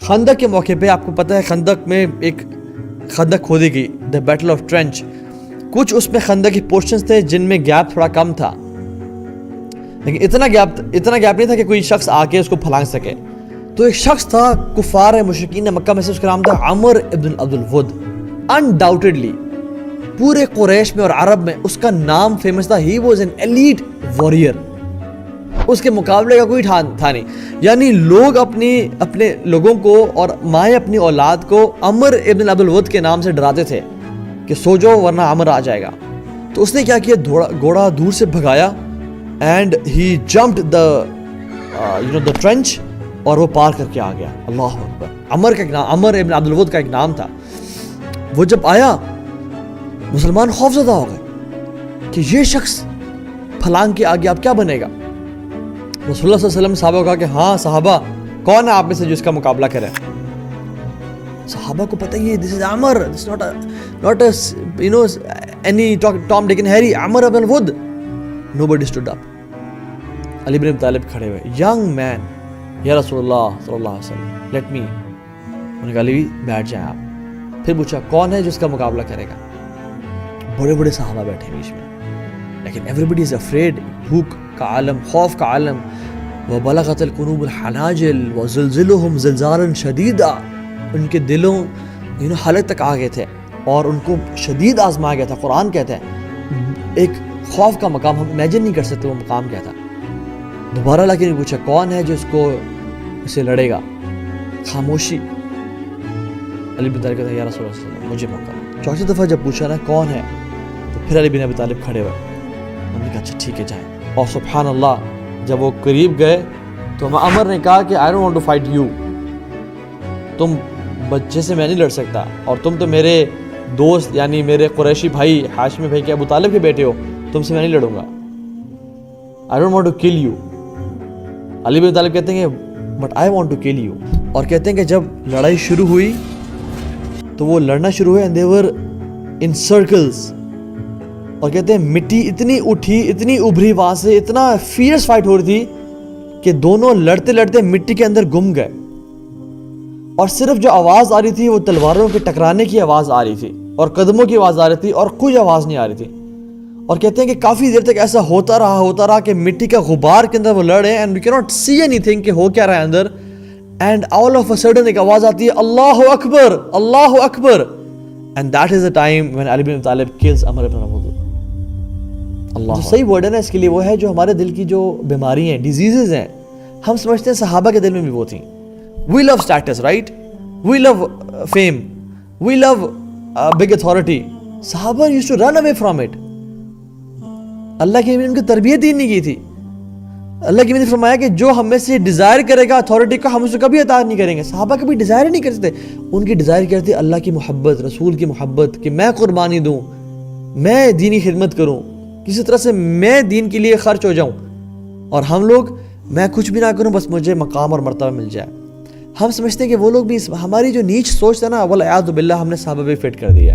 خندق کے موقع پہ آپ کو پتہ ہے خندق میں ایک خندق کھودی گئی، دا بیٹل آف ٹرینچ. کچھ اس میں خندق کے پورشنز تھے جن میں گیپ تھوڑا کم تھا، لیکن اتنا گیپ نہیں تھا کہ کوئی شخص آ کے اس کو پھلانگ سکے. تو ایک شخص تھا کفار مشرکین مکہ میں سے، اس کا نام تھا عمر ابن عبد الود. انڈاؤٹڈلی پورے قریش میں اور عرب میں اس کا نام فیمس تھا. He was an elite warrior. اس کے مقابلے کا کوئی تھا نہیں. یعنی لوگ اپنے لوگوں کو اور مائیں اپنی اولاد کو عمر ابن عبد الود کے نام سے ڈراتے تھے کہ سو جاؤ ورنہ عمر آ جائے گا. تو اس نے کیا کیا، گھوڑا دور سے بھگایا and he jumped the trench اور وہ پار کر کے آ گیا. اللہ اکبر. عمر کا ایک نام، عمر ابن عبد الود کا ایک نام تھا. وہ جب آیا مسلمان خوفزدہ ہو گئے کہ یہ شخص پھلانگ کے آگے اب کیا بنے گا. رسول اللہ صلی اللہ علیہ وسلم صحابہ کو کہا کہ ہاں صحابہ کون ہے آپ میں سے جو اس کا مقابلہ کرے. صحابہ کو پتہ ہی this is Umar, this not any Tom Dick and Harry, Umar ibn Wud. nobody stood up. Ali bin Abi Talib کھڑے ہوئے، ینگ مین، یا رسول اللہ صلی اللہ علیہ وسلم لیٹ می. انہوں نے کہا علی بیٹھ جائیں آپ. پھر پوچھا کون ہے جس کا مقابلہ کرے گا. بڑے بڑے صحابہ بیٹھے بیچ میں، لیکن ایوری از افریڈ. بھوک کا عالم، خوف کا عالم. وبلغت القلوب الحناجر وزلزلهم زلزالا شدیدا. ان کے دلوں حالت تک آ گئے تھے اور ان کو شدید آزمایا گیا تھا. قرآن کہتا ہے ایک خوف کا مقام ہم امیجن نہیں کر سکتے وہ مقام کیا تھا. دوبارہ لا کے نہیں پوچھا کون ہے جو اسے لڑے گا. خاموشی. علی بن طالب کہتے ہیں یا رسول اللہ صلی اللہ علیہ وسلم مجھے موقع. چوتھی دفعہ جب پوچھا نا کون ہے تو پھر علی بن ابی طالب کھڑے ہوئے. ہم نے کہا اچھا ٹھیک ہے جائیں. اور سبحان اللہ جب وہ قریب گئے تو عمر نے کہا کہ I don't want to fight you. تم بچے سے میں نہیں لڑ سکتا اور تم تو میرے دوست یعنی میرے قریشی بھائی ہاشمی بھائی کے ابو طالب کے بیٹے ہو، تم سے میں نہیں لڑوں گا. I don't want to kill you. Ali bin Talib کہتے ہیں but I want to kill you. اور کہتے ہیں کہ جب لڑائی شروع ہوئی تو وہ لڑنا شروع ہوئے and they were in circles. اور کہتے ہیں مٹی اتنی اٹھی، اتنی ابھری وہاں سے، اتنا فیئرس فائٹ ہو رہی تھی کہ دونوں لڑتے لڑتے مٹی کے اندر گم گئے. اور صرف جو آواز آ رہی تھی وہ تلواروں کے ٹکرانے کی آواز آ رہی تھی اور قدموں کی آواز آ رہی تھی اور کوئی آواز نہیں آ رہی تھی. اور کہتے ہیں کہ کافی دیر تک ایسا ہوتا رہا کہ مٹی کا غبار کے اندر وہ لڑے اینڈ وی کینٹ سی اینی تھنگ کہ ہو کیا رہا ہے اندر. And all of a sudden ایک آواز آتی ہے اللہ اکبر اللہ اکبر. And that is the time when Ali bin Talib kills عمر بن عبد الود. اللہ جو صحیح ورڈ ہے نا اس کے لیے وہ ہے جو ہمارے دل کی جو بیماری ہیں، ڈیزیزز ہیں. ہم سمجھتے ہیں صحابہ کے دل میں بھی وہ تھیں. We love status right, we love fame, we love big authority. صحابہ used to run away from it. اللہ کی ان کی تربیت ہی نہیں کی تھی. اللہ کی نے فرمایا کہ جو ہم میں سے ڈیزائر کرے گا اتھارٹی کا ہم اسے کبھی اطاعت نہیں کریں گے. صحابہ کبھی ڈیزائر ہی نہیں کرتے. ان کی ڈیزائر کرتے اللہ کی محبت، رسول کی محبت، کہ میں قربانی دوں، میں دینی خدمت کروں، کسی طرح سے میں دین کے لیے خرچ ہو جاؤں. اور ہم لوگ میں کچھ بھی نہ کروں بس مجھے مقام اور مرتبہ مل جائے. ہم سمجھتے ہیں کہ وہ لوگ بھی ہماری جو نیچ سوچ ہے نا والعیاذ باللہ ہم نے صحابہ پہ فٹ کر دیا.